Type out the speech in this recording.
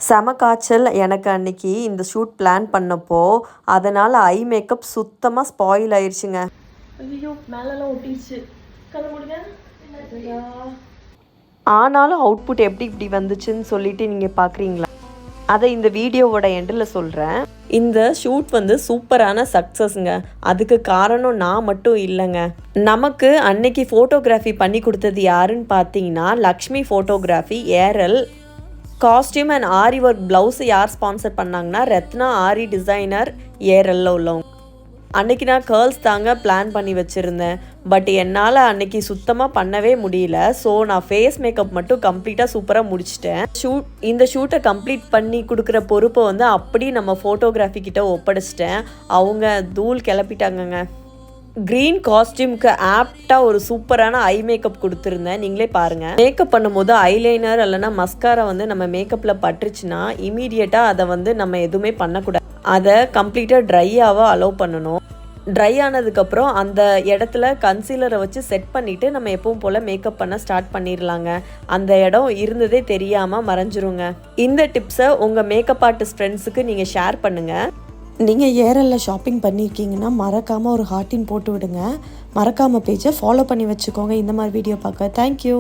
செம காய்ச்சல் எனக்கு அன்னைக்கு இந்த ஷூட் பிளான் பண்ணப்போ, அதனால் ஐ மேக்கப் சுத்தமாக ஸ்பாயில் ஆயிடுச்சுங்க. ஐயோ மேலெல்லாம் ஒட்டிடுச்சு. கண்ண மூடுங்க. ஆனாலும் அவுட்புட் எப்படி இப்படி வந்துச்சுன்னு சொல்லிட்டு நீங்கள் பார்க்குறீங்களா? அதை இந்த வீடியோவோட எண்டில் சொல்கிறேன். இந்த ஷூட் வந்து சூப்பரான சக்ஸஸ்ங்க. அதுக்கு காரணம் நான் மட்டும் இல்லைங்க. நமக்கு அன்னைக்கு ஃபோட்டோகிராஃபி பண்ணி கொடுத்தது யாருன்னு பார்த்தீங்கன்னா Lakshmi photography Eral. Costume and aari work blouse யார் ஸ்பான்சர் பண்ணாங்கன்னா ரத்னா ஆரி டிசைனர் ஏரல்ல உள்ளவங்க. அன்னைக்கு நான் கேர்ள்ஸ் தாங்க பிளான் பண்ணி வச்சுருந்தேன். பட் என்னால் அன்னைக்கு சுத்தமாக பண்ணவே முடியல. ஸோ நான் ஃபேஸ் மேக்கப் மட்டும் கம்ப்ளீட்டாக சூப்பராக முடிச்சிட்டேன். இந்த ஷூட்டை கம்ப்ளீட் பண்ணி கொடுக்குற பொறுப்பை வந்து அப்படி நம்ம ஃபோட்டோகிராஃபி கிட்ட ஒப்படைச்சிட்டேன். அவங்க தூள் கிளப்பிட்டாங்கங்க. க்ரீன் காஸ்டியூம்க்கு ஆப்டாக ஒரு சூப்பரான ஐ மேக்கப் கொடுத்துருந்தேன். நீங்களே பாருங்கள். மேக்கப் பண்ணும்போது ஐலைனர் இல்லைனா மஸ்காரா வந்து நம்ம மேக்கப்பில் பட்டுருச்சுன்னா இமீடியட்டாக அதை வந்து நம்ம எதுவுமே பண்ணக்கூடாது. அதை கம்ப்ளீட்டாக ட்ரையாக அலோவ் பண்ணணும். ட்ரை ஆனதுக்கப்புறம் அந்த இடத்துல கன்சீலரை வச்சு செட் பண்ணிவிட்டு நம்ம எப்பவும் போல் மேக்கப் பண்ண ஸ்டார்ட் பண்ணிடலாங்க. அந்த இடம் இருந்ததே தெரியாமல் மறைஞ்சிருங்க. இந்த டிப்ஸை உங்கள் மேக்கப் ஆர்டிஸ்ட் ஃப்ரெண்ட்ஸுக்கு நீங்கள் ஷேர் பண்ணுங்கள். நீங்கள் ஏரலில் ஷாப்பிங் பண்ணியிருக்கீங்கன்னா மறக்காமல் ஒரு ஹார்ட்டின் போட்டு விடுங்க. மறக்காமல் பேஜை ஃபாலோ பண்ணி வச்சுக்கோங்க இந்த மாதிரி வீடியோ பார்க்க. தேங்க்யூ.